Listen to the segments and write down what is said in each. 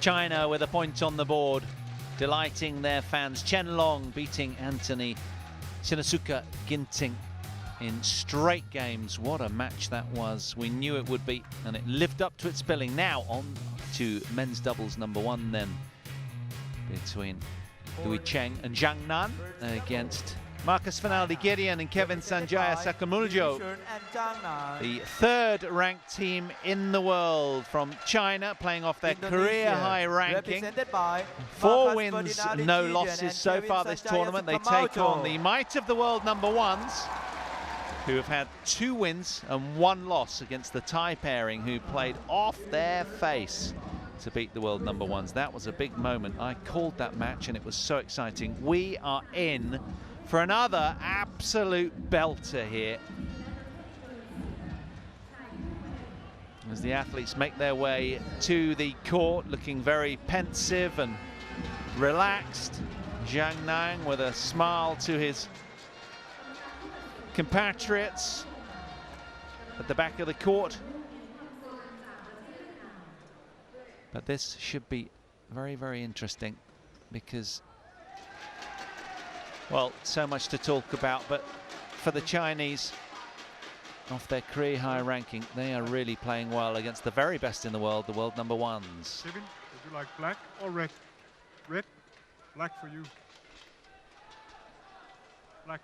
China with a point on the board, delighting their fans. Chen Long beating Anthony Shinosuke Ginting in straight games. What a match that was. We knew it would be, and it lived up to its billing. Now on to men's doubles #1 then, between Louis Cheng and Zhang Nan against Marcus Finaldi Gideon and Kevin Sanjaya SUKAMULJO. The third-ranked team in the world from China, playing off their career-high ranking. 4 wins, no losses so far this tournament. They take on the might of the world #1s, who have had 2 wins and 1 loss against the Thai pairing, who played off their face to beat the world #1s. That was a big moment. I called that match and it was so exciting. We are in for another absolute belter here, as the athletes make their way to the court, looking very pensive and relaxed. Zhang Nan with a smile to his compatriots at the back of the court. But this should be very, very interesting, because, well, so much to talk about. But for the Chinese, off their career high ranking, they are really playing well against the very best in the world, the world #1s. Kevin, would you like black or red? Red, black for you. Black.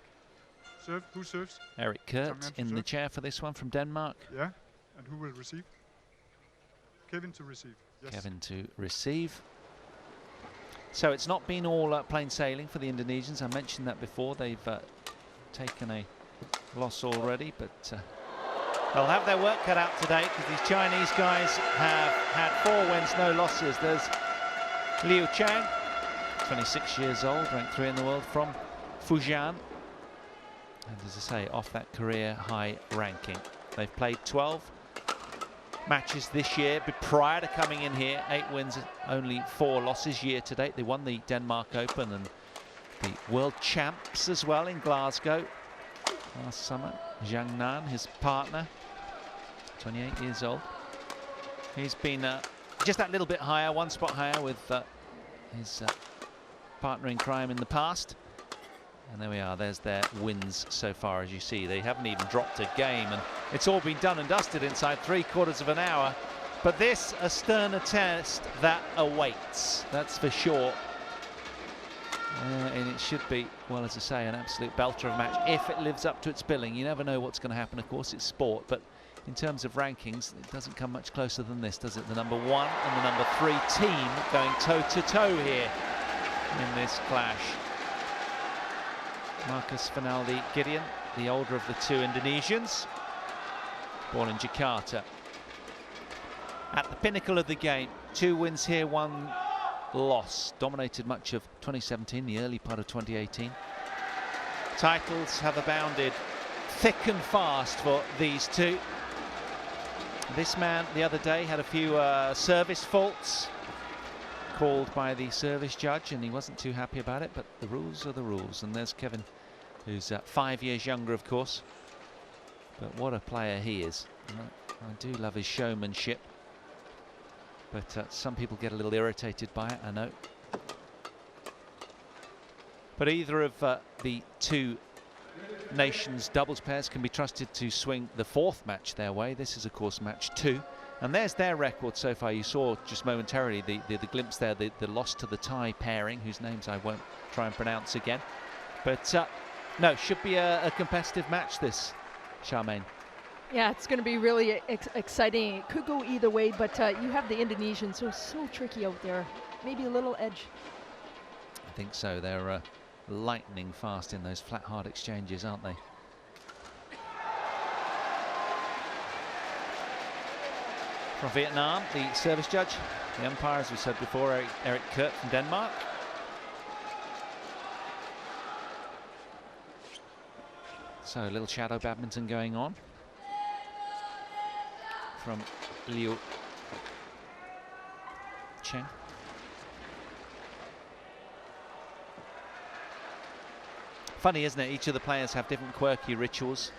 Serve, who serves? Eric Kurt in the chair for this one from Denmark. Yeah, and who will receive? Kevin to receive. Yes. Kevin to receive. So it's not been all plain sailing for the Indonesians. I mentioned that before. They've taken a loss already, but they'll have their work cut out today, because these Chinese guys have had 4 wins, no losses. There's Liu Chang, 26 years old, ranked 3 in the world from Fujian. And as I say, off that career high ranking. They've played 12 matches this year, but prior to coming in here, 8 wins, only 4 losses year to date. They won the Denmark Open and the World Champs as well in Glasgow last summer. Zhang Nan, his partner, 28 years old. He's been just that little bit higher, 1 spot higher with his partner in crime in the past. And there we are, there's their wins so far. As you see, they haven't even dropped a game, and it's all been done and dusted inside 3/4 of an hour. But this, a sterner test that awaits, that's for sure. And it should be, well, as I say, an absolute belter of a match if it lives up to its billing. You never know what's going to happen. Of course, it's sport, but in terms of rankings, it doesn't come much closer than this, does it? The #1 and the #3 team going toe-to-toe here in this clash. Marcus Finaldi Gideon, the older of the 2 Indonesians, born in Jakarta. At the pinnacle of the game, 2 wins here, 1 loss. Dominated much of 2017, the early part of 2018. Titles have abounded thick and fast for these 2. This man the other day had a few service faults called by the service judge, and he wasn't too happy about it, but the rules are the rules. And there's Kevin, who's 5 years younger, of course, but what a player he is. I do love his showmanship, but some people get a little irritated by it, I know. But either of the 2 nations doubles pairs can be trusted to swing the 4th match their way. This is, of course, match 2. And there's their record so far. You saw just momentarily the glimpse there, the loss to the Thai pairing, whose names I won't try and pronounce again. But no, should be a competitive match, this, Charmaine. Yeah, it's going to be really exciting. It could go either way, but you have the Indonesians, who are so tricky out there. Maybe a little edge. I think so. They're lightning fast in those flat, hard exchanges, aren't they? From Vietnam, the service judge, the umpire, as we said before, Eric Kurt from Denmark. So a little shadow badminton going on from Liu Cheng. Funny, isn't it? Each of the players have different quirky rituals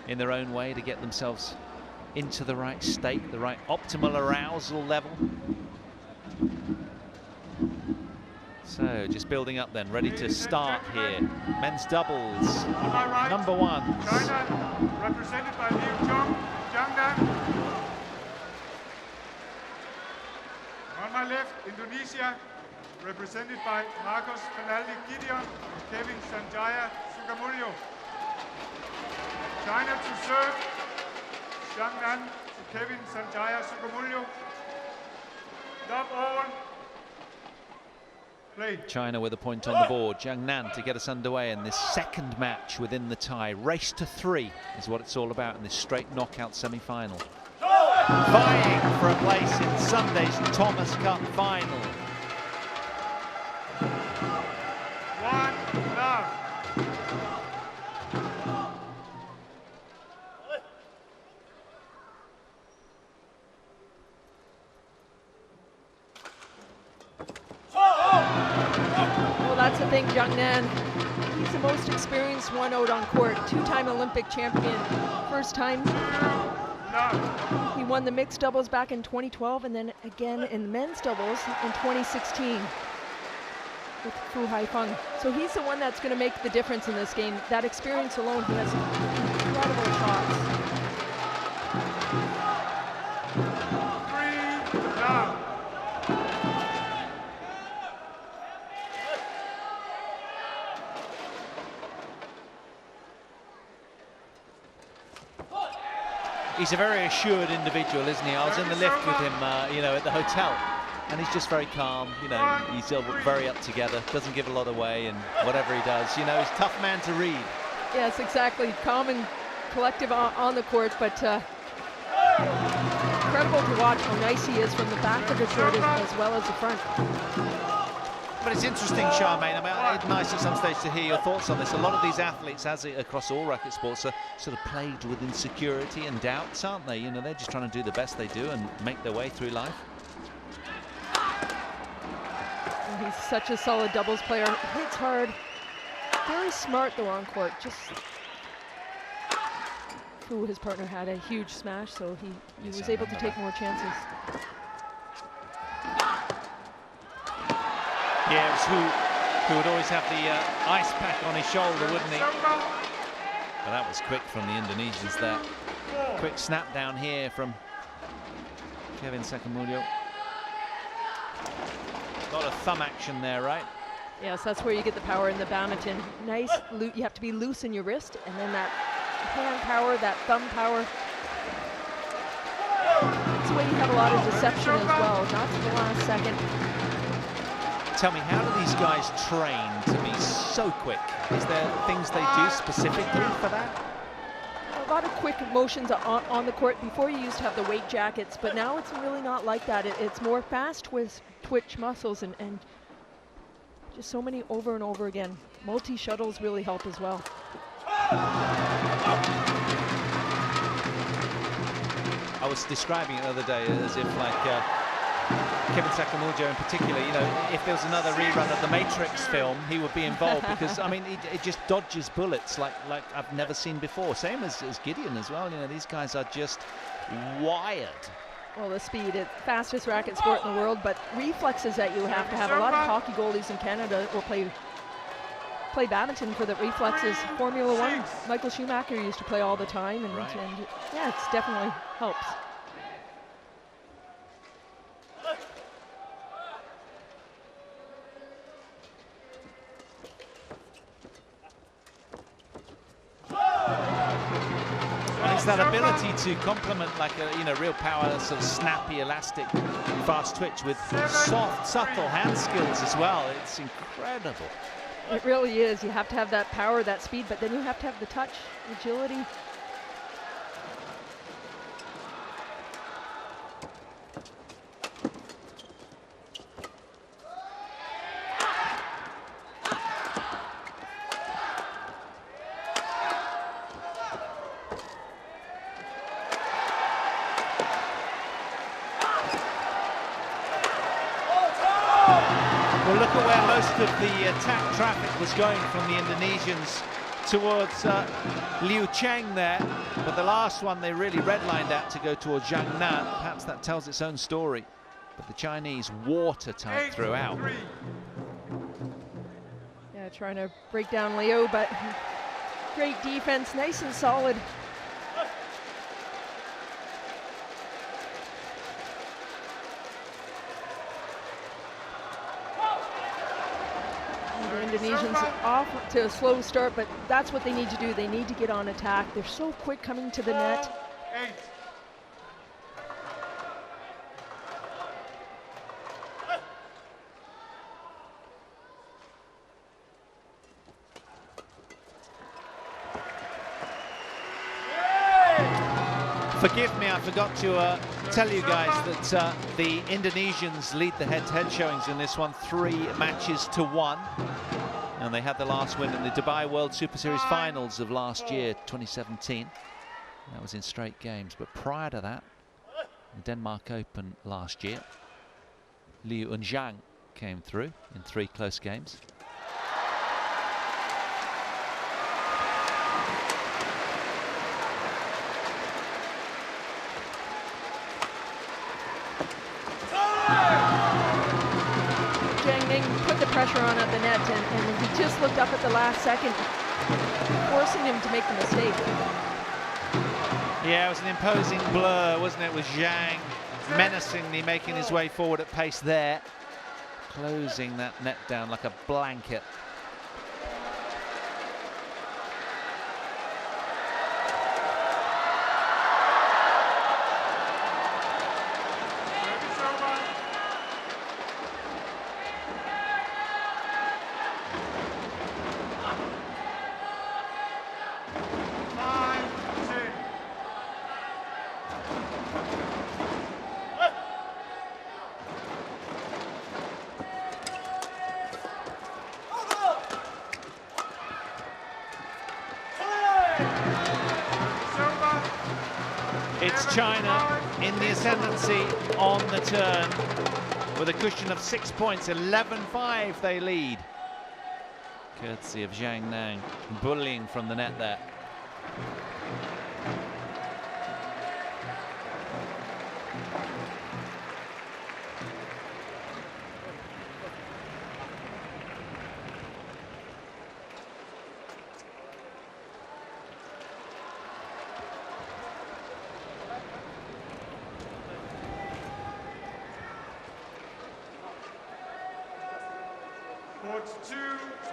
in their own way to get themselves into the right state, the right optimal arousal level. So just building up then, ready to start here. Men's doubles, On my right, number one. China, represented by LIU, ZHANG. On my left, Indonesia, represented by Marcos Fernaldi GIDEON and Kevin Sanjaya SUKAMULJO. China to serve, ZHANG to Kevin Sanjaya SUKAMULJO. Love all. Play. China with a point on the board. ZHANG to get us underway in this second match within the tie. Race to 3 is what it's all about in this straight knockout semi-final. Vying for a place in Sunday's Thomas Cup final. One love. Well, that's the thing, ZHANG. He's the most experienced one out on court. 2-time Olympic champion. First time. Love. He won the mixed doubles back in 2012 and then again in men's doubles in 2016 with Fu Haifeng. So he's the one that's going to make the difference in this game. That experience alone, he has incredible shots. 3 love. He's a very assured individual, isn't he? I was in the lift with him, you know, at the hotel, and he's just very calm. You know, he's very up together, doesn't give a lot away, and whatever he does, you know, he's a tough man to read. Yes, exactly. Calm and collective on the court, but incredible to watch how nice he is from the back of the court as well as the front. But it's interesting, Charmaine. I mean, it's nice at some stage to hear your thoughts on this. A lot of these athletes, as across all racket sports, are sort of plagued with insecurity and doubts, aren't they? You know, they're just trying to do the best they do and make their way through life. And he's such a solid doubles player. Hits hard. Very smart though on court. Just Fu, his partner, had a huge smash, so he was able to take more chances. Yeah, it was who would always have the ice pack on his shoulder, wouldn't he? But that was quick from the Indonesians there. Quick snap down here from Kevin SUKAMULJO. A lot of thumb action there, right? Yes, that's where you get the power in the badminton. Nice, you have to be loose in your wrist, and then that hand power, that thumb power. That's the way you have a lot of deception as well, not to the last second. Tell me, how do these guys train to be so quick? Is there things they do specifically for that? A lot of quick motions on the court. Before you used to have the weight jackets, but now it's really not like that. It's more fast twitch muscles and just so many over and over again. Multi-shuttles really help as well. I was describing it the other day as if like Kevin SUKAMULJO in particular, you know, if there was another rerun of the Matrix film, he would be involved because, I mean, it just dodges bullets like I've never seen before. Same as GIDEON as well. You know, these guys are just wired. Well, the speed, it's fastest racket sport in the world, but reflexes that you have to have. A lot of hockey goalies in Canada will play badminton for the reflexes. Formula One, Michael Schumacher used to play all the time, and, right. and yeah, it's definitely helps. It's that ability to complement like a, you know, real power, sort of snappy, elastic, fast twitch with soft, subtle hand skills as well. It's incredible. It really is. You have to have that power, that speed, but then you have to have the touch, agility. Well, look at where most of the attack traffic was going from the Indonesians towards Liu Cheng there. But the last one they really redlined out to go towards ZHANG. Perhaps that tells its own story. but the Chinese watertight throughout. 8-3. Yeah, trying to break down Liu, but great defense, nice and solid. The Indonesians off to a slow start, but that's what they need to do. They need to get on attack. They're so quick coming to the net. 8. Forgive me, I forgot to tell you guys that the Indonesians lead the head-to-head showings in this one, 3 matches to 1. And they had the last win in the Dubai World Super Series finals of last year, 2017. That was in straight games. But prior to that, the Denmark Open last year, LIU and ZHANG came through in 3 close games. Put the pressure on at the net, and he just looked up at the last second, forcing him to make the mistake. Yeah, it was an imposing blur, wasn't it, with ZHANG menacingly making his way forward at pace there, closing that net down like a blanket. It's China in the ascendancy on the turn with a cushion of 6 points, 11-5 they lead. Courtesy of Zhang Nang, bullying from the net there. Court 2,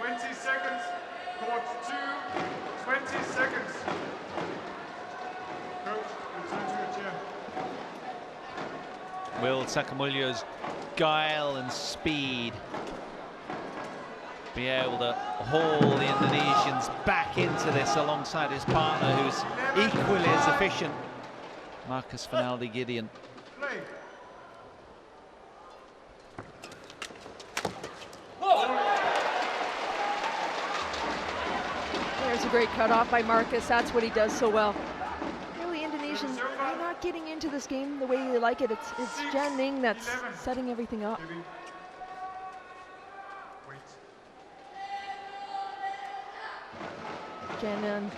20 seconds. Court 2, 20 seconds. Coach, return to your chair. Will SUKAMULJO's guile and speed be able to haul the Indonesians back into this alongside his partner, who's equally as efficient, Marcus Fernaldi Gideon. Play. There's a great cutoff by Marcus. That's what he does so well. Really, Indonesians are not getting into this game the way they like it. It's Zhang Ning that's setting everything up. Zhang Ning,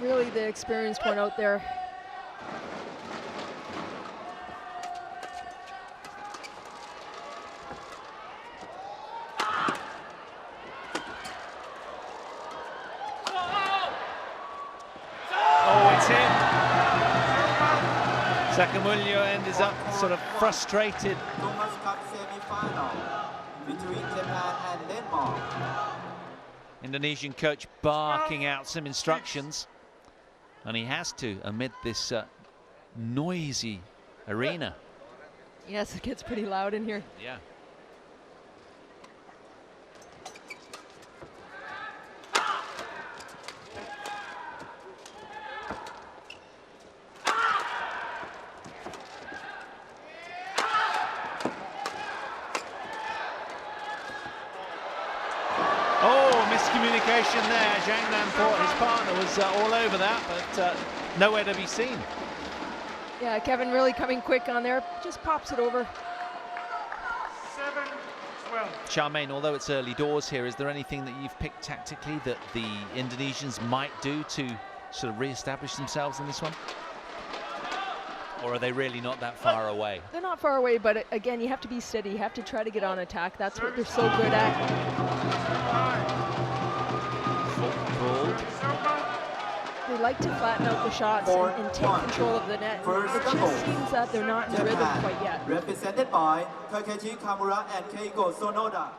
really the experienced one out there. SUKAMULJO ends up sort of frustrated. Between Japan and Denmark. Indonesian coach barking out some instructions, and he has to amid this noisy arena. Yes, it gets pretty loud in here. Yeah. Miscommunication there. Zhang Nan thought his partner was all over that, but nowhere to be seen. Yeah, Kevin really coming quick on there. Just pops it over. 7-12. Charmaine, although it's early doors here, is there anything that you've picked tactically that the Indonesians might do to sort of re-establish themselves in this one? Or are they really not that far away? They're not far away, but again, you have to be steady. You have to try to get on attack. That's what they're so good at. They like to flatten out the shots and take control of the net. It just seems that they're not in the rhythm quite yet. Represented by Takeshi Kamura and Keiko Sonoda.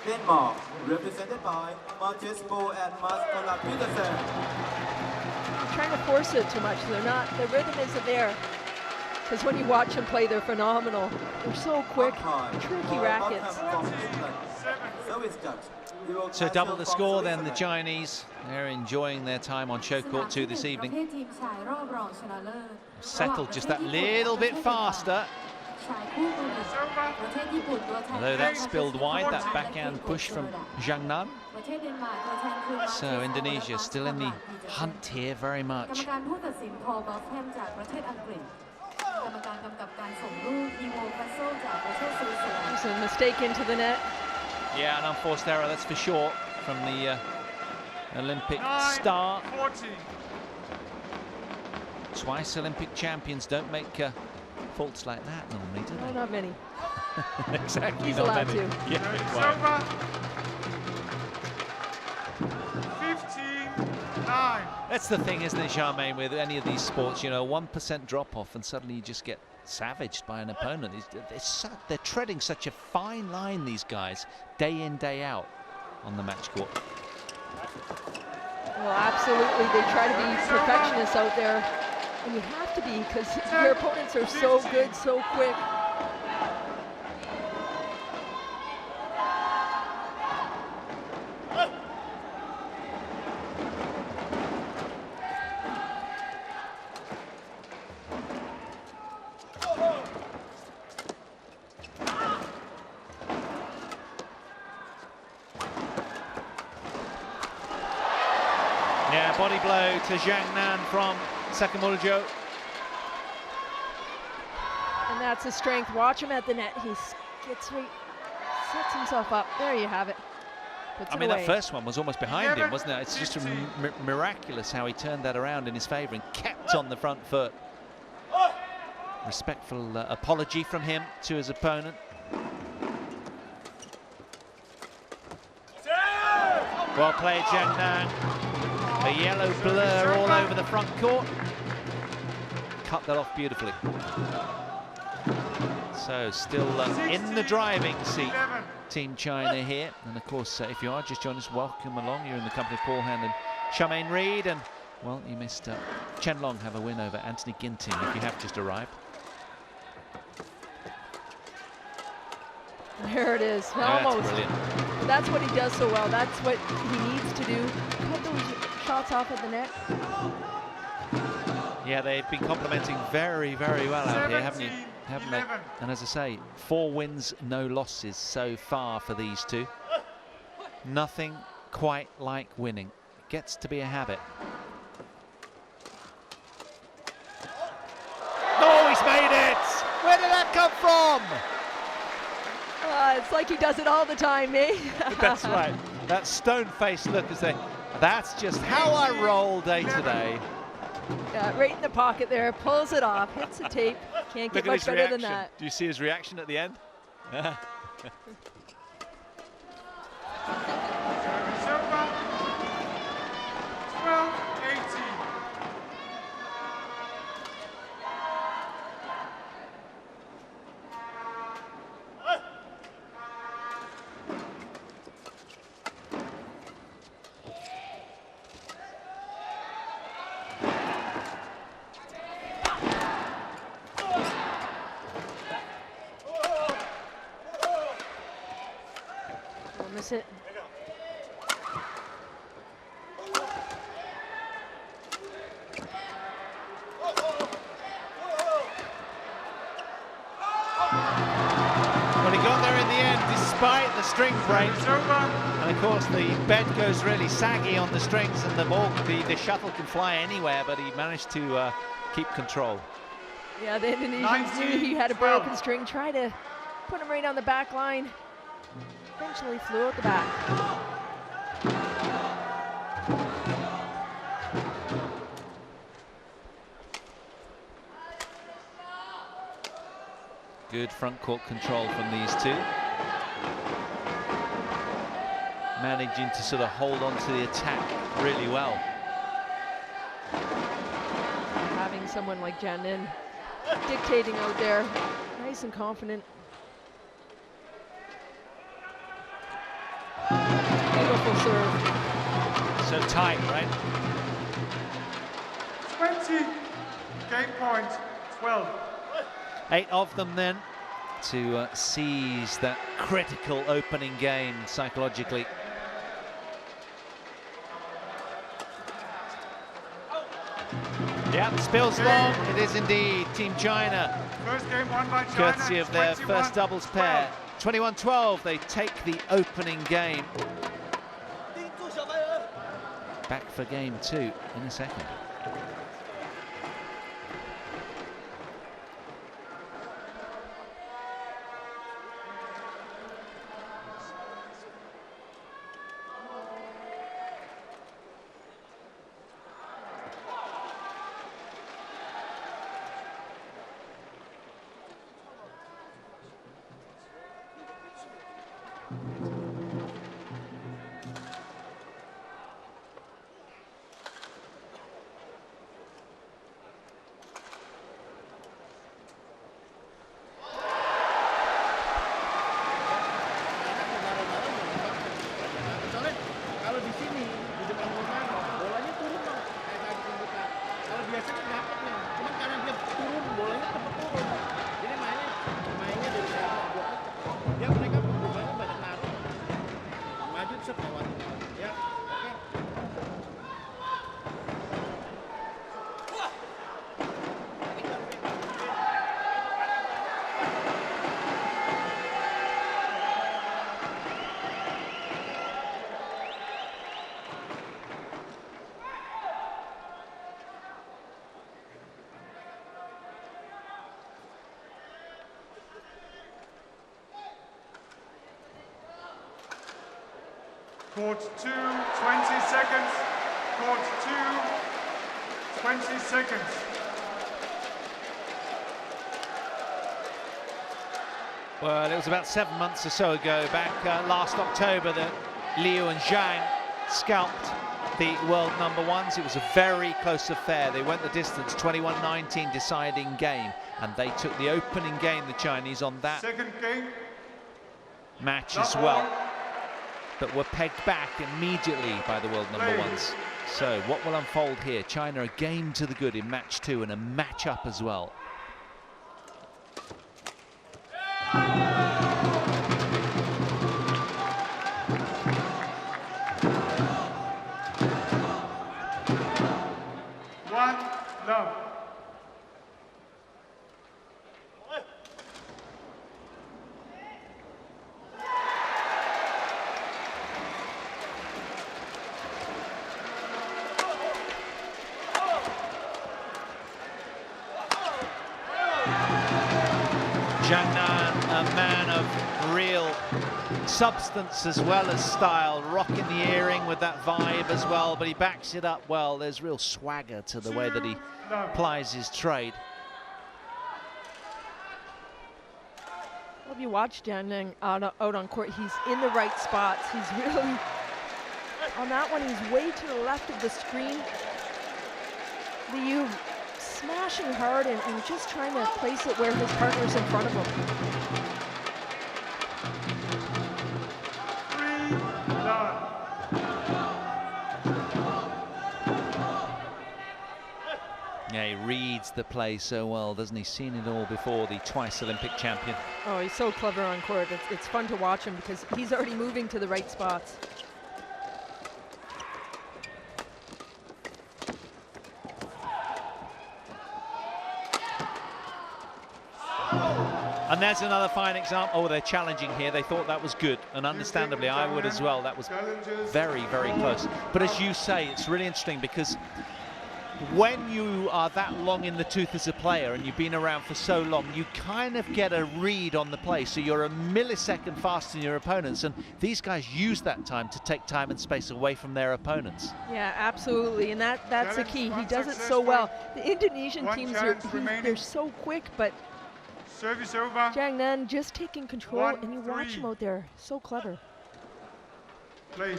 Denmark, represented by Marcus Bo and Maskola Petersen. They're trying to force it too much. They're not. The rhythm isn't there. Because when you watch them play, they're phenomenal. They're so quick, tricky rackets. So double the score then, the Chinese. They're enjoying their time on show court 2 this evening. Settled just that little bit faster. Although that spilled wide, that backhand push from Zhang. So Indonesia still in the hunt here very much. There's a mistake into the net. Yeah, an unforced error, that's for sure, from the Olympic star. 14. Twice Olympic champions don't make faults like that normally, do No, they? not many. Exactly. He's not allowed many. to. Yeah, It's right. over. 15-9. That's the thing, isn't it, Charmaine, with any of these sports, you know, 1% drop off and suddenly you just get savaged by an opponent. They're treading such a fine line, these guys, day in, day out on the match court. Well, absolutely. They try to be perfectionists out there. And you have to be, because your opponents are so good, so quick. Yeah, body blow to Zhang from SUKAMULJO. And that's his strength. Watch him at the net. He gets right, sets himself up. There you have it. Puts I it mean, away. that first one was almost behind him, wasn't it? It's just miraculous how he turned that around in his favour and kept on the front foot. Respectful apology from him to his opponent. Well played, Zhang. A yellow blur all over the front court. Cut that off beautifully. So still in the driving seat, Team China here. And of course, if you are just joining us, welcome along. You're in the company of Paul Hand and Charmaine Reid. And, well, you missed Chen Long have a win over Anthony Ginting if you have just arrived. There it is. That's Almost. brilliant. But that's what he does so well. That's what he needs to do. Cut those shots off at the net. Yeah, they've been complimenting very, very well out here, haven't they? And as I say, 4 wins, no losses so far for these two. Nothing quite like winning. It gets to be a habit. Oh, he's made it! Where did that come from? It's like he does it all the time, eh? That's right. That stone-faced look as they... That's just how I roll day to day. Yeah, right in the pocket there, pulls it off, hits the tape. Can't get much better than that. Do you see his reaction at the end? It's over. 12-18. Don't miss it. Well, he got there in the end, despite the string break. It's over. And of course, the bed goes really saggy on the strings, and the ball, the shuttle can fly anywhere, but he managed to keep control. Yeah, the Indonesians knew he had a broken string. Tried to put him right on the back line. Eventually flew out the back. front court control from these two. Managing to sort of hold on to the attack really well. Having someone like Janin dictating out there, nice and confident. Beautiful serve. So tight, right? 20, game point 12. 8 of them then to seize that critical opening game psychologically. Yeah, spills long. It is indeed Team China. First game won by China. Courtesy of their first doubles pair. 21-12, they take the opening game. Back for game 2 in a second. Court 2, 20 seconds. Court 2, 20 seconds. Well, it was about 7 months or so ago, back last October, that LIU and ZHANG scalped the world #1s. It was a very close affair. They went the distance, 21-19 deciding game, and they took the opening game, the Chinese, on that Second game. match as well. But were pegged back immediately by the world #1s. So what will unfold here? China a game to the good in match 2 and a match up as well. One, love. Zhang Nan, a man of real substance as well as style, rocking the earring with that vibe as well, but he backs it up well. There's real swagger to the way that he plies his trade. Well, if you watch Janin out on court, he's in the right spots. He's really, on that one, he's way to the left of the screen. LIU smashing hard and just trying to place it where his partner's in front of him. 3, love. Yeah, he reads the play so well, doesn't he? Seen it all before, the twice Olympic champion. Oh, he's so clever on court. It's fun to watch him because he's already moving to the right spots. And there's another fine example. Oh, they're challenging here. They thought that was good, and understandably I would as well. That was very, very close. But as you say, it's really interesting because when you are that long in the tooth as a player and you've been around for so long, you kind of get a read on the play. So you're a millisecond faster than your opponents, and these guys use that time to take time and space away from their opponents. Yeah, absolutely, and that's the key. He does it so well. The Indonesian teams they're so quick, but Service over. Zhang Nan just taking control, and you 1-3. watch him out there. So clever. Play.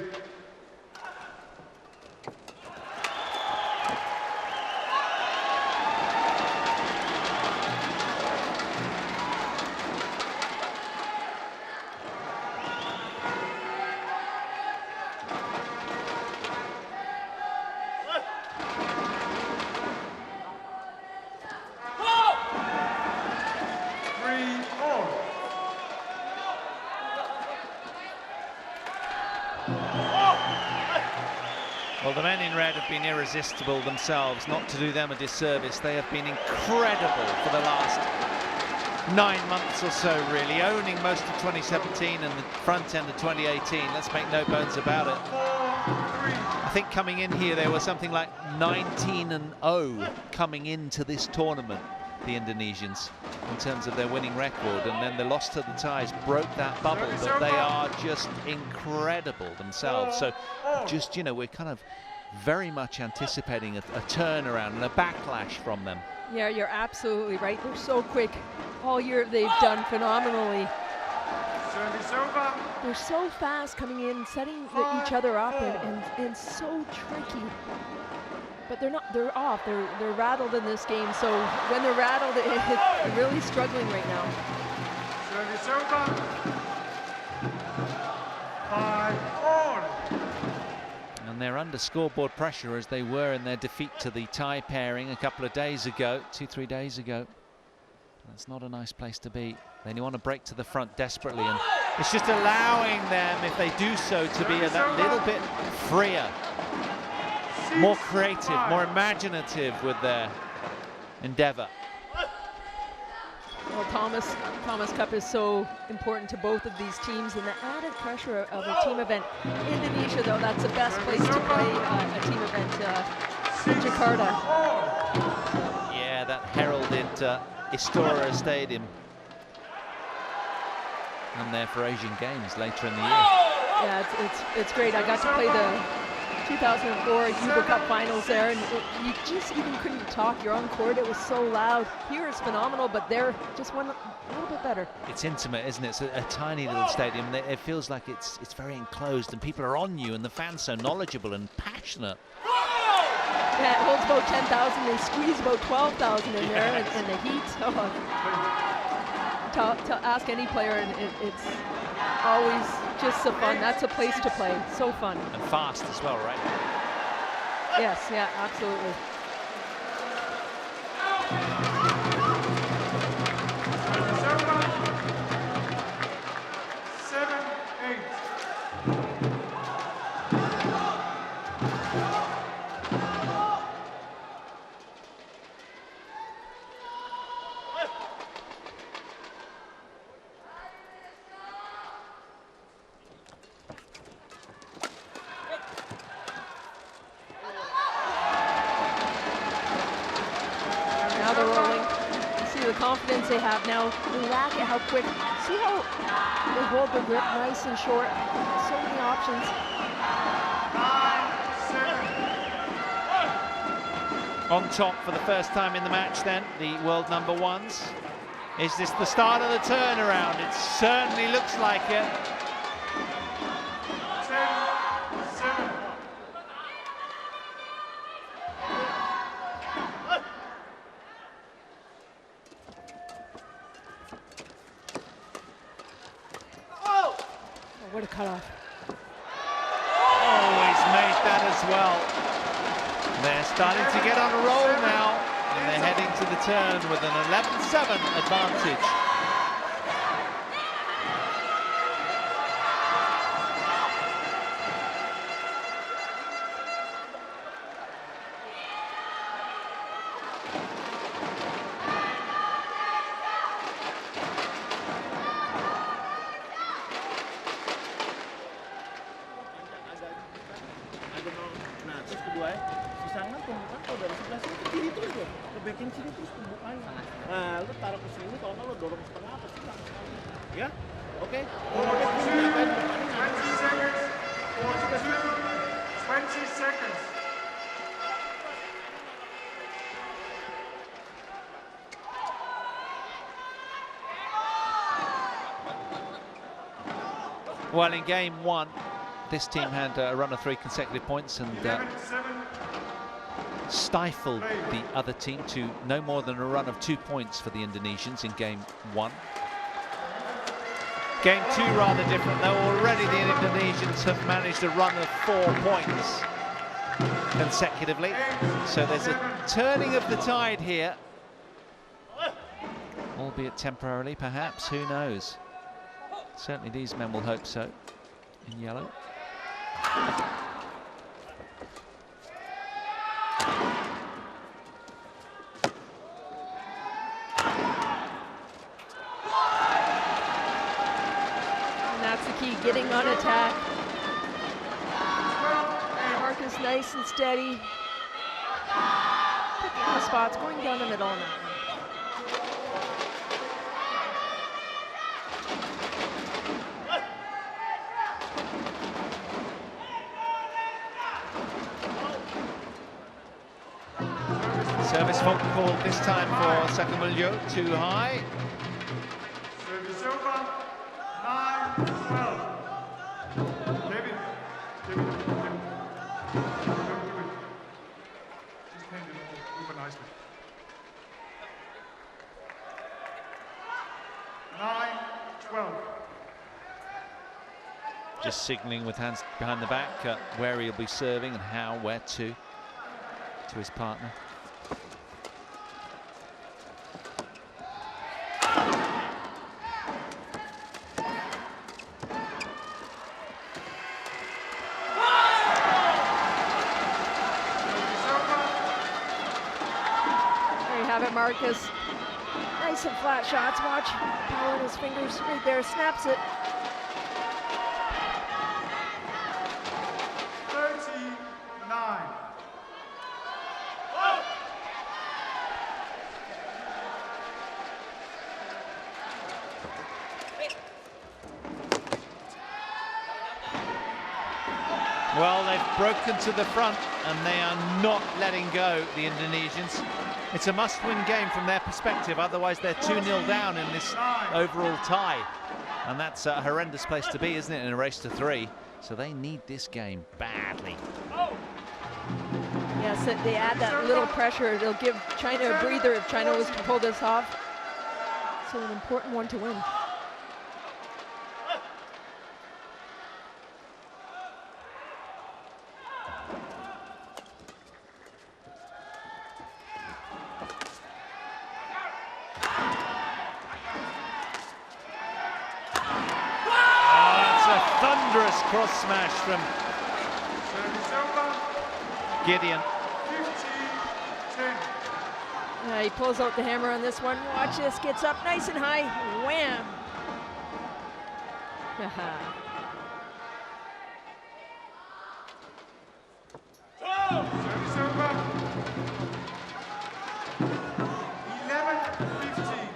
Well, the men in red have been irresistible themselves, not to do them a disservice. They have been incredible for the last 9 months or so, really, owning most of 2017 and the front end of 2018. Let's make no bones about it. I think coming in here, there was something like 19-0 coming into this tournament, the Indonesians, in terms of their winning record, and then the loss to the ties broke that bubble, but they are just incredible themselves. So just, you know, we're kind of very much anticipating a turnaround and a backlash from them. Yeah, you're absolutely right. They're so quick. All year they've done phenomenally. Service over. They're so fast coming in, setting each other up, and so tricky. But they're not, they're off. They're rattled in this game. So when they're rattled, they're really struggling right now. Service over. 5-all. And they're under scoreboard pressure as they were in their defeat to the Thai pairing a couple of days ago, 2-3 days ago. That's not a nice place to be. Then you want to break to the front desperately, and it's just allowing them, if they do so, to be that little bit freer, more creative, more imaginative with their endeavor. Well, Thomas Cup is so important to both of these teams, and the added pressure of a team event. Indonesia, though, that's the best place to play a team event in Jakarta. Yeah, that heralded Istora Stadium. And there for Asian Games later in the year. Yeah, it's great. I got to play the 2004 Uber Cup finals there, and you just even couldn't talk. You're on court, it was so loud. Here it's phenomenal, but there just went a little bit better. It's intimate, isn't it? It's a tiny little stadium. It feels like it's very enclosed, and people are on you, and the fans so knowledgeable and passionate. Yeah, it holds about 10,000. They squeeze about 12,000 in there, and the heat. To ask any player, and it's always just so fun. That's a place to play. So fun. And fast as well, right? Yes, yeah, absolutely. Confidence they have now. Look at how quick. See how they hold the grip nice and short. So many options. 9-7. On top for the first time in the match then, the world number ones. Is this the start of the turnaround? It certainly looks like it. 10-7. What a cutoff. Always made that as well. They're starting to get on a roll now, and they're heading to the turn with an 11-7 advantage. Ya, oke. 20 seconds. 20 seconds. Well, in game one, this team had a run of 3 consecutive points and 11-7. stifled the other team to no more than a run of 2 points for the Indonesians in game one. Game two rather different though. Already the Indonesians have managed a run of 4 points consecutively. So there's a turning of the tide here. Albeit temporarily, perhaps, who knows? Certainly these men will hope so, in yellow. Getting on attack. Marcus nice and steady. Picking the spots, going down the middle now. Service fault called this time for SUKAMULJO, too high. Service over. 9-12. Kevin. Kevin. Don't do it. Just hand it over nicely. 9-12. Just signaling with hands behind the back where he'll be serving and how, where to his partner. Marcus, nice and flat shots. Watch, power in his fingers right there, snaps it. 39. Well, they've broken to the front and they are not letting go, the Indonesians. It's a must-win game from their perspective, otherwise they're 2-0 down in this overall tie. And that's a horrendous place to be, isn't it, in a race to 3? So they need this game badly. Yes, they add that little pressure. It'll give China a breather if China was to pull this off. So an important one to win. Cross smash from GIDEON. 15-10. He pulls out the hammer on this one. Watch this, gets up nice and high. Wham! Service over. 11-15.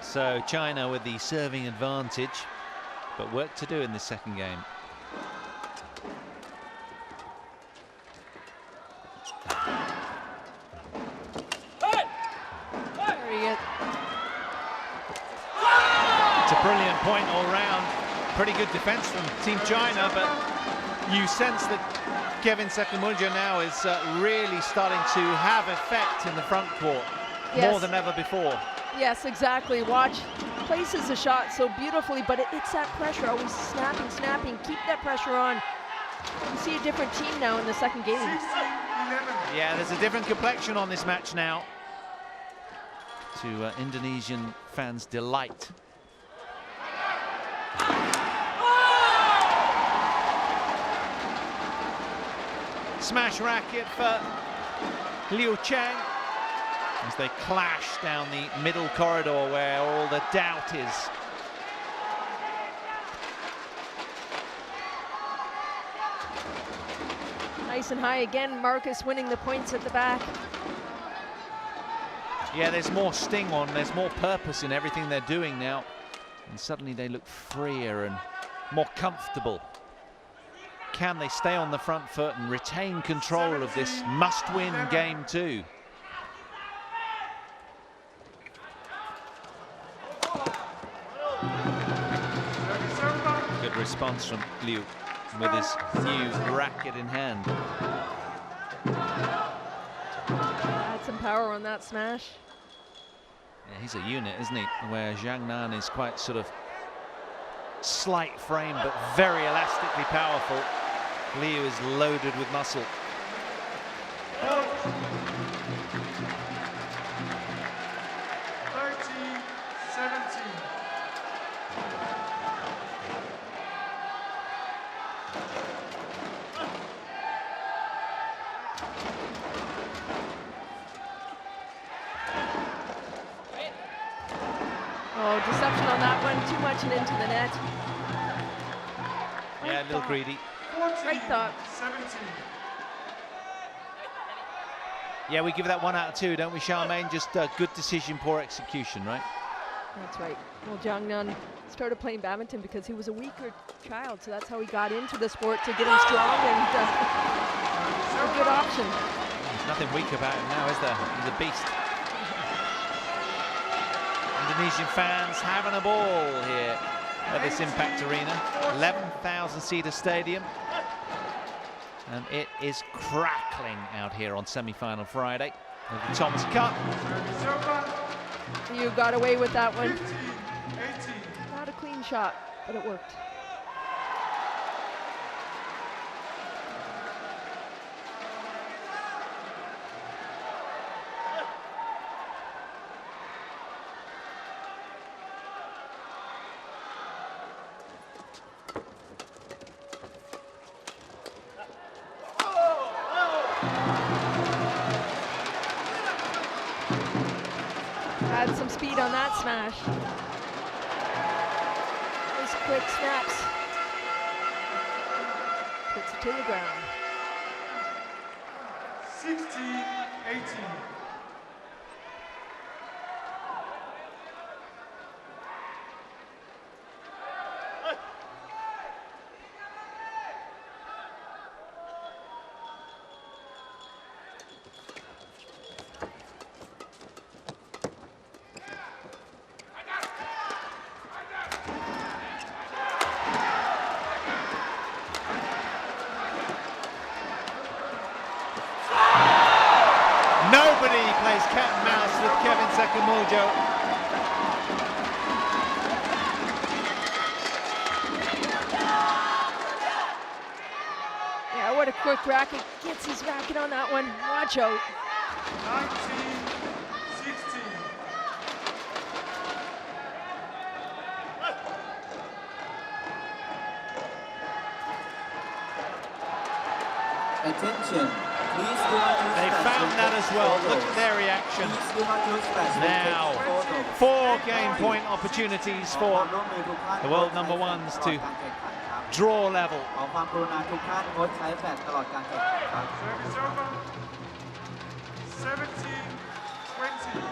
So China with the serving advantage, but work to do in this second game. It's a brilliant point all round. Pretty good defense from Team China, but you sense that Kevin SUKAMULJO now is really starting to have effect in the front court, more than ever before. Yes, exactly. Watch, places the shot so beautifully, but it's that pressure, always snapping, snapping. Keep that pressure on. You see a different team now in the second game. 16-11. Yeah, there's a different complexion on this match now, to Indonesian fans' delight. Smash racket for Liu Chang as they clash down the middle corridor where all the doubt is. Nice and high again, Marcus winning the points at the back. Yeah, there's more sting on, there's more purpose in everything they're doing now. And suddenly they look freer and more comfortable. can they stay on the front foot and retain control of this must-win game too? Good response from Liu with his new racket in hand. Had some power on that smash. Yeah, he's a unit, isn't he? Where ZHANG is quite sort of slight frame, but very elastically powerful. Liu is loaded with muscle. Oh, deception on that one. Too much and into the net. Yeah, a little greedy. Right thought. 17. Yeah, we give that 1 out of 2, don't we, Charmaine? Just good decision, poor execution, right? That's right. Well, ZHANG started playing badminton because he was a weaker child, so that's how he got into the sport, to get him strong and a good option. There's nothing weak about him now, is there? He's a beast. Indonesian fans having a ball here at this Impact Arena. 11,000-seater stadium. And it is crackling out here on semi-final Friday of the Thomas Cup. You got away with that one. 15, 18. Not a clean shot, but it worked. Had some speed on that smash. Nice quick snaps. Puts it to the ground. 16, 18. Nobody plays cat and mouse with Kevin SUKAMULJO. Yeah, what a quick racket. Gets his racket on that one. Watch out. 19, 16. Attention. Please do not use They flash found that as well. photos. Look at their reaction. Please do not use flash Now, photos. 4 game point opportunities for the world number ones to draw level. ขอความกรุณาทุกท่านงดใช้แฟลชตลอดการแข่งขันครับ Service over. 17, 20.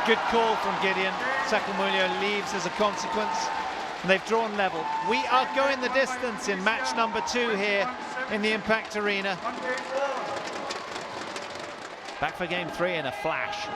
Good call from Gideon. SUKAMULJO leaves as a consequence. And they've drawn level. We are going the distance in match number 2 here in the Impact Arena. 184. Back for game 3 in a flash.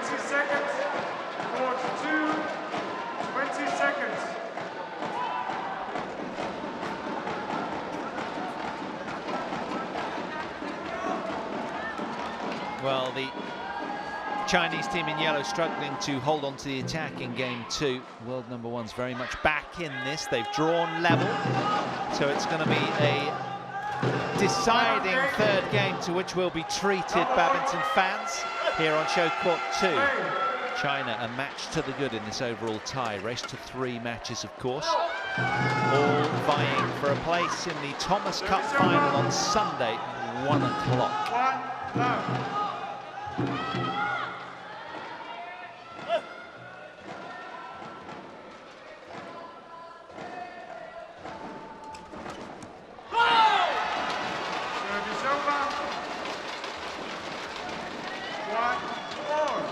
20 seconds. Court 2, 20 seconds. Well, the Chinese team in yellow struggling to hold on to the attack in game 2. World number one's very much back in this. They've drawn level, so it's going to be a deciding third game to which will be treated badminton fans here on show court 2. China a match to the good in this overall tie. Race to 3 matches, of course, all vying for a place in the Thomas Cup final on Sunday at 1 o'clock. 1 love. Service over. 1-4.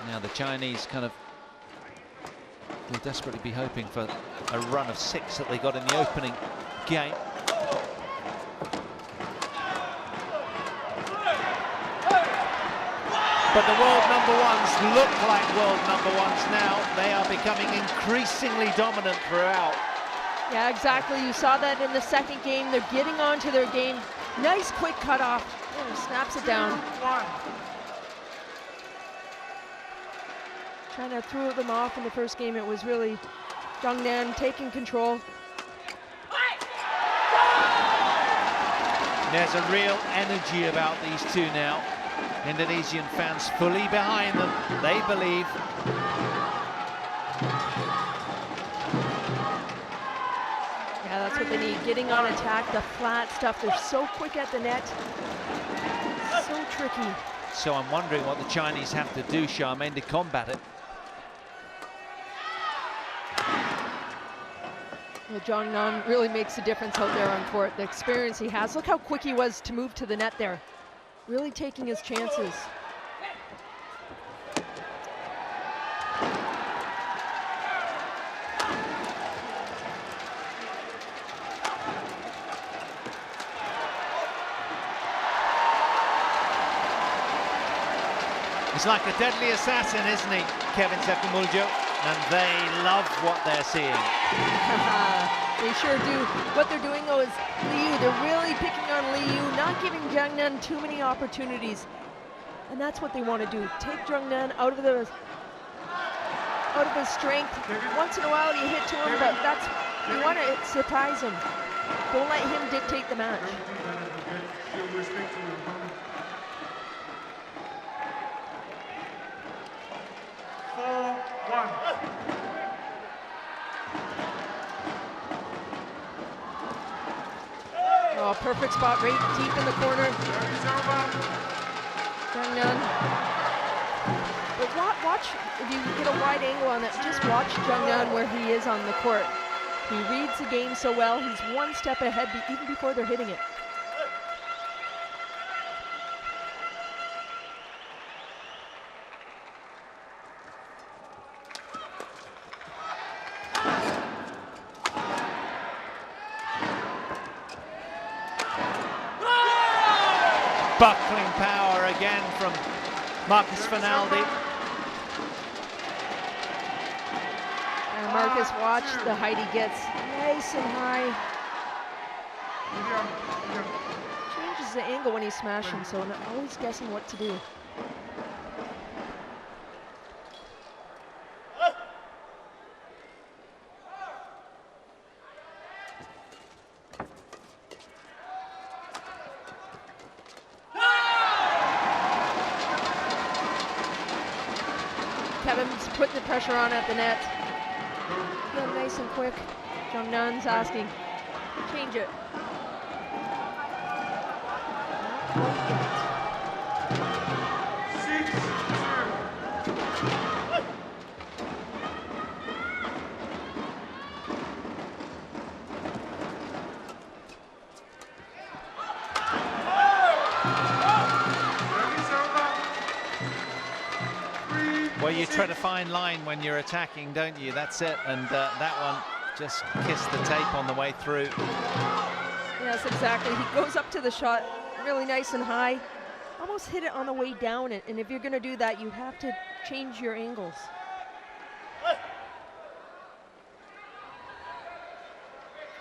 Now the Chinese kind of will desperately be hoping for a run of 6 that they got in the opening game. But the world number ones look like world number ones now. They are becoming increasingly dominant throughout. Yeah, exactly. You saw that in the second game. They're getting onto their game. Nice quick cutoff. Oh, snaps it down. 1. China threw them off in the first game. It was really Zhang Nan taking control. There's a real energy about these two now. Indonesian fans fully behind them. They believe. Yeah, that's what they need. Getting on attack, the flat stuff. They're so quick at the net. So tricky. So I'm wondering what the Chinese have to do, Charmaine, to combat it. Well, Zhang Nan really makes a difference out there on court. The experience he has. Look how quick he was to move to the net there. Really taking his chances. He's like a deadly assassin, isn't he, Kevin SUKAMULJO? And they love what they're seeing. They sure do. What they're doing, though, is LIU. They're really picking on LIU, not giving Zhang Nan too many opportunities. And that's what they want to do. Take Zhang Nan out of his strength. Once in a while you hit to him, but that's, you want to surprise him. Don't let him dictate the match. Oh, perfect spot, right deep in the corner. Zhang Nan. But watch, if you get a wide angle on that, just watch Zhang Nan where he is on the court. He reads the game so well. He's one step ahead even before they're hitting it. Buckling power again from Marcus Finaldi. And Marcus, watch the height he gets. Nice and high. Changes the angle when he's smashing, so I'm always guessing what to do. Kevin's putting the pressure on at the net. Yeah, nice and quick. Zhang Nan's asking, change it. Well, you try to find line when you're attacking, don't you? That's it. And that one just kissed the tape on the way through. Yes, exactly. He goes up to the shot really nice and high. Almost hit it on the way down, and if you're going to do that, you have to change your angles.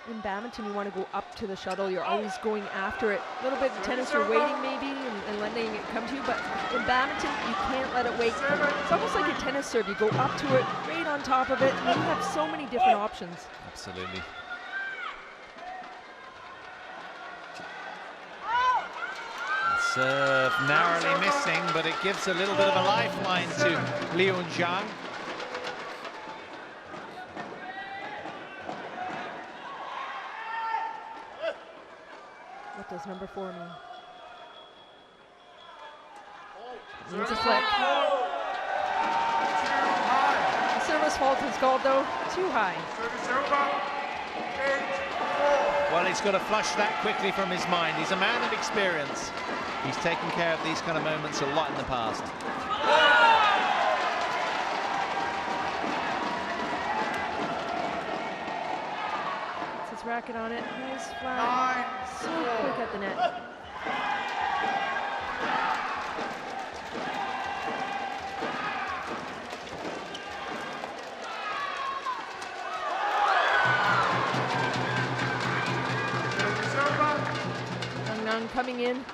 In badminton, you want to go up to the shuttle. You're always going after it. A little bit in tennis, you're waiting maybe and letting it come to you, but in badminton, you can't let it wait. It's almost like a tennis serve. You go up to it, right on top of it, and you have so many different options. Absolutely. Serve narrowly missing, but it gives a little bit of a lifeline to LIU and ZHANG. What does number 4 mean? Means a flick. The service fault is called though, too high. Well, he's got to flush that quickly from his mind. He's a man of experience. He's taken care of these kind of moments a lot in the past. Puts his racket on it. Nice flat. So quick at the net. Coming in.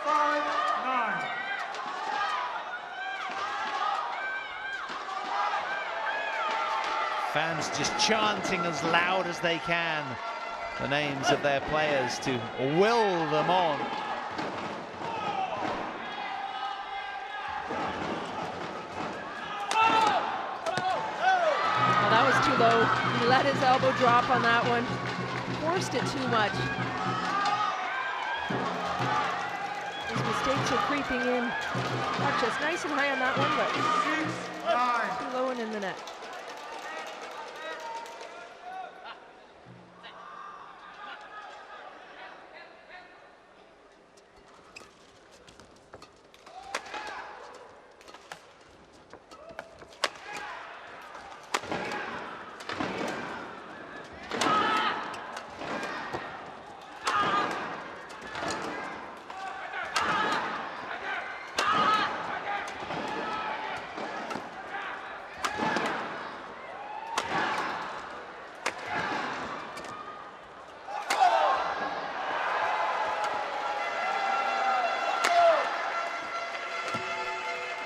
5-9. Fans just chanting as loud as they can the names of their players to will them on. Well, that was too low. He let his elbow drop on that one. Forced it too much. Mistakes are creeping in. Not just nice and high on that one, but too low and in the net.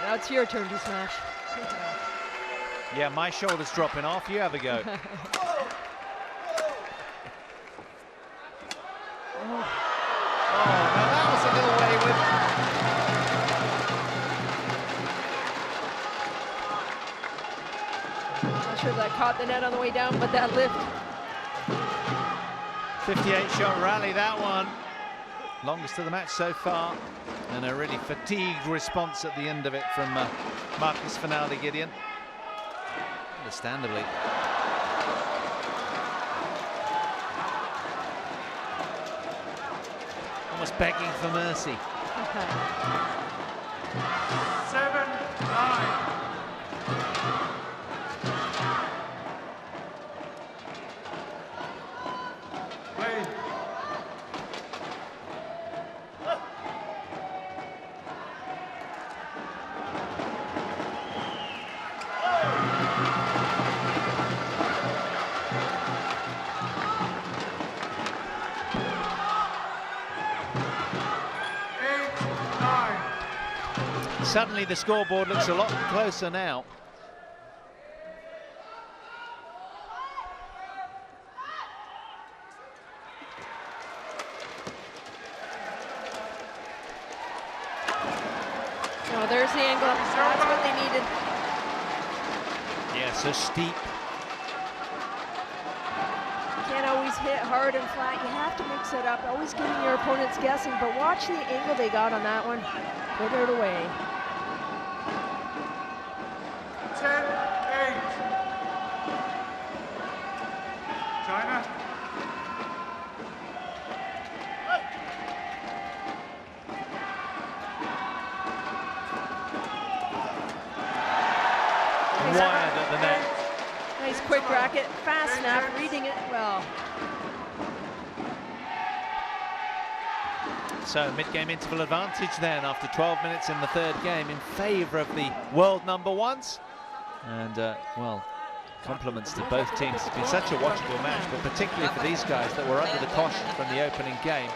Now it's your turn to smash. Yeah, my shoulder's dropping off. You have a go. Oh, now that was a little wayward. Not sure if that caught the net on the way down, but that lift. 58-shot rally, that one. Longest of the match so far. And a really fatigued response at the end of it from Marcus Finaldi Gideon. Understandably. Almost begging for mercy. 7-9. Suddenly the scoreboard looks a lot closer now. Oh, there's the angle. That's what they needed. Yeah, so steep. You can't always hit hard and flat. You have to mix it up. Always getting your opponents guessing. But watch the angle they got on that one. Put it away. 10-8. China. Wired at the net. Nice quick racket, fast snap, reading it well. So mid-game interval advantage then after 12 minutes in the third game in favour of the world #1s. And well, compliments to both teams. It's been such a watchable match, but particularly for these guys that were under the cosh from the opening game.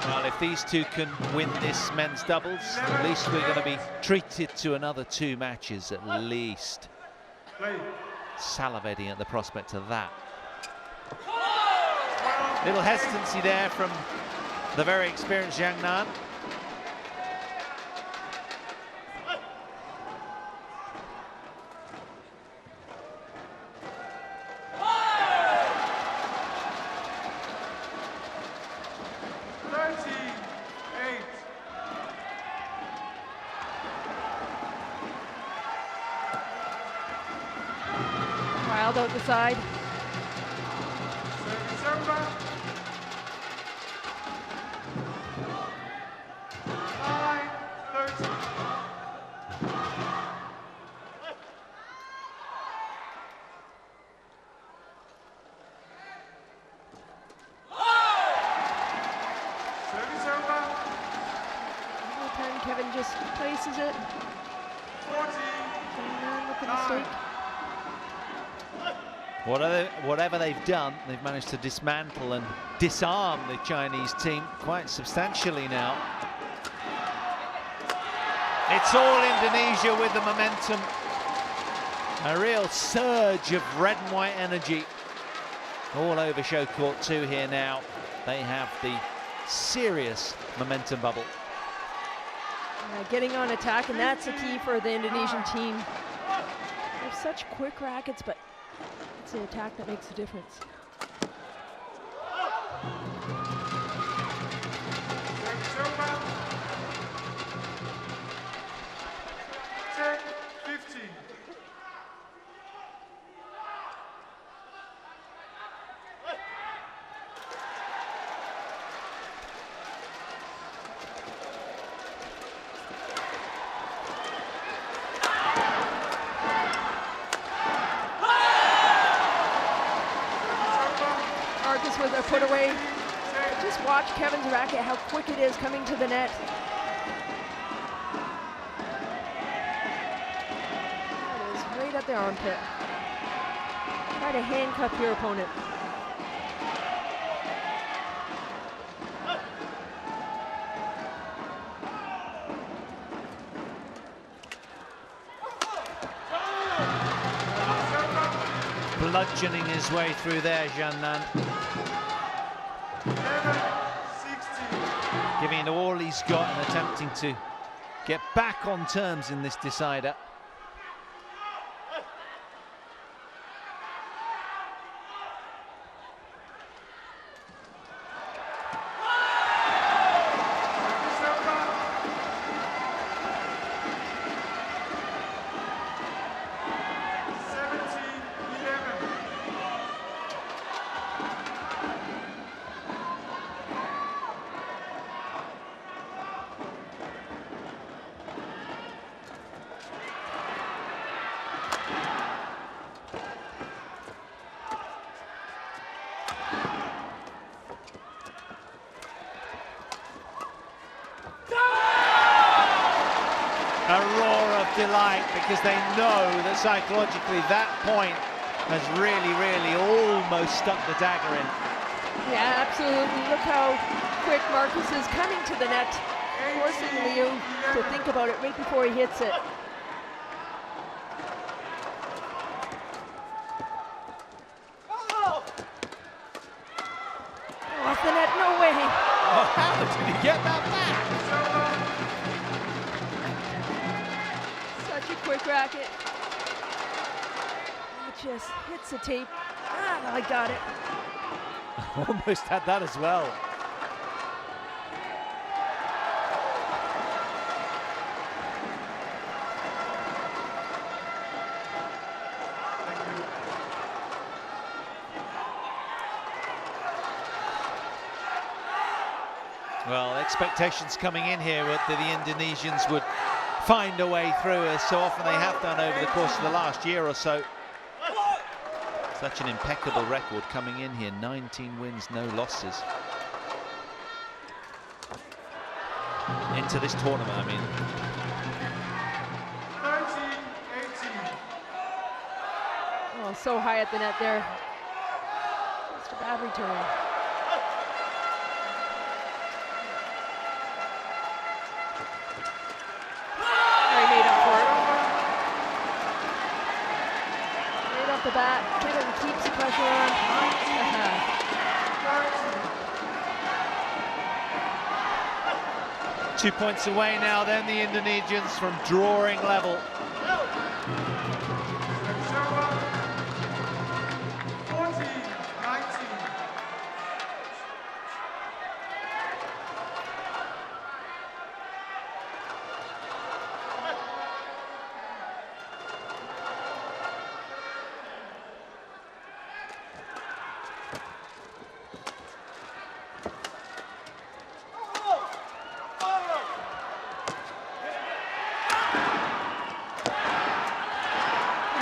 Well, if these two can win this men's doubles, at least we're going to be treated to another 2 matches at least. Salivating at the prospect of that. Little hesitancy there from the very experienced Zhang Nan. Wild out the side. Kevin just places it. Look at the mistake. Whatever they've done, they've managed to dismantle and disarm the Chinese team quite substantially now. It's all Indonesia with the momentum. A real surge of red and white energy all over show court 2 here now. They have the serious momentum bubble. Getting on attack, and that's the key for the Indonesian team. They have such quick rackets, but it's the attack that makes the difference. With a put away. Just watch Kevin's racket, how quick it is coming to the net. That is right at the armpit. Try to handcuff your opponent. Bludgeoning his way through there, Zhang Nan. Giving it all he's got and attempting to get back on terms in this decider. A roar of delight, because they know that psychologically that point has really almost stuck the dagger in. Yeah, absolutely. Look how quick Marcus is coming to the net, forcing Liu to think about it right before he hits it. Off the net, no way. Oh, How did he get that back? Such a quick racket. It just hits the tape. Ah, I got it. Almost had that as well. Well, expectations coming in here were that the Indonesians would find a way through, as so often they have done over the course of the last year or so. Such an impeccable record coming in here, 19 wins, no losses. Into this tournament, I mean. 13-18. Oh, so high at the net there. Just a bad return. The bat, Gideon keeps the pressure on. 2 points away now then, the Indonesians, from drawing level. 14-19.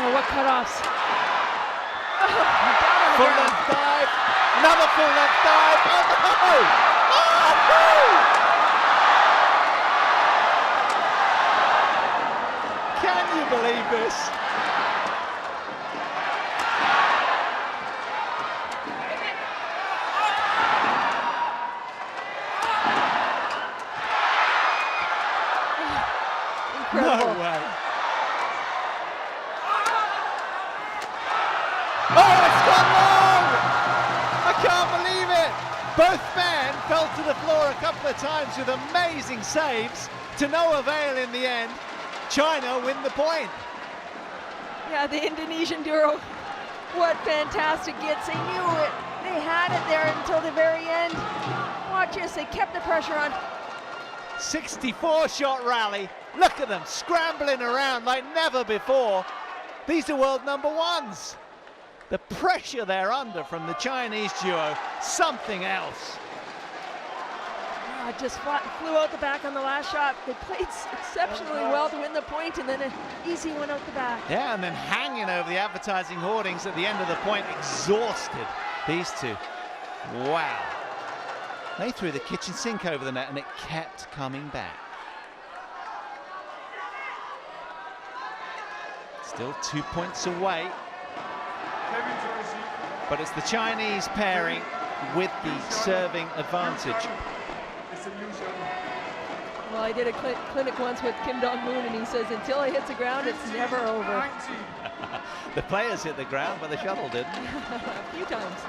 What cutoffs? Full left dive, another full left dive. Oh no! Can you believe this? Incredible. No way. Oh, it's gone long! I can't believe it! Both men fell to the floor a couple of times with amazing saves, to no avail in the end. China win the point. Yeah, the Indonesian duo, what fantastic gets. They knew it. They had it there until the very end. Watch this, they kept the pressure on. 64-shot rally. Look at them scrambling around like never before. These are world number ones. The pressure they're under from the Chinese duo, something else. Just flew out the back on the last shot. They played exceptionally well to win the point, and then an easy one out the back. Yeah, and then hanging over the advertising hoardings at the end of the point, exhausted, these two. Wow. They threw the kitchen sink over the net, and it kept coming back. Still 2 points away. But it's the Chinese pairing with the serving advantage. Well, I did a clinic once with Kim Dong-moon, and he says until it hits the ground, it's never over. The players hit the ground, but the shuttle didn't. A few times.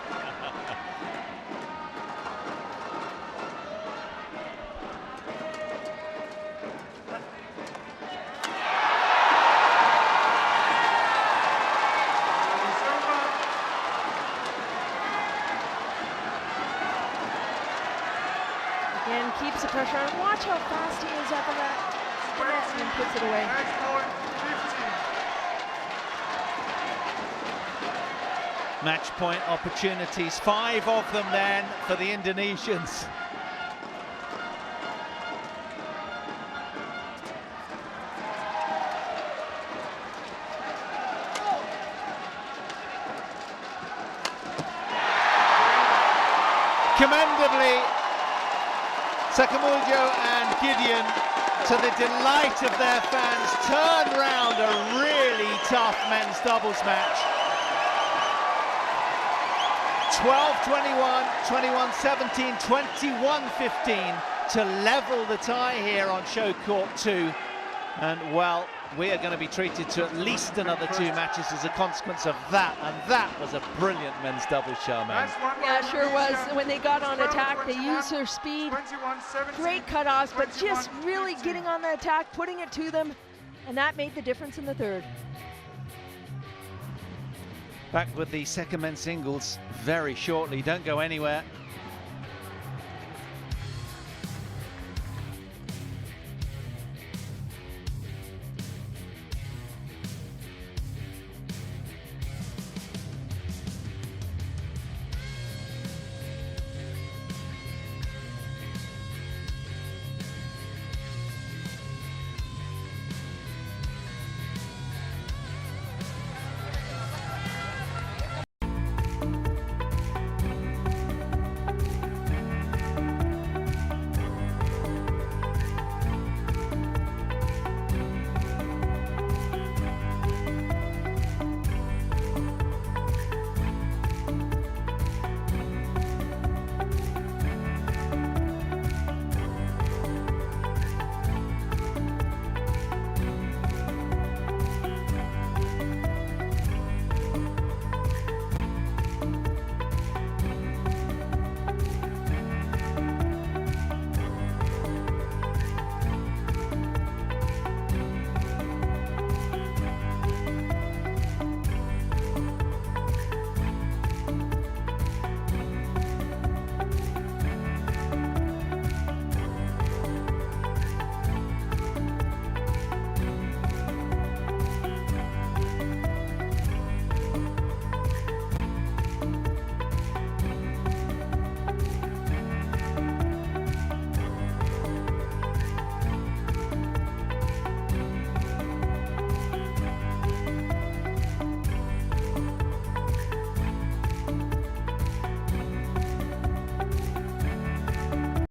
Again, keeps the pressure on. Watch how fast he is up in that net and puts it away. Match point opportunities, 5 of them then for the Indonesians. Commendably, SUKAMULJO and Gideon, to the delight of their fans, turn round a really tough men's doubles match. 12-21, 21-17, 21-15 to level the tie here on show court 2. And, well, we are going to be treated to at least another 2 matches as a consequence of that. And that was a brilliant men's doubles, Charmaine. Nice one by Yeah, sure was. Indonesia. When they got on 12, attack, they 21, used their speed. 21-17, Great cutoffs, but just 21-15. really getting on the attack, putting it to them, and that made the difference in the third. Back with the second men's singles very shortly. Don't go anywhere.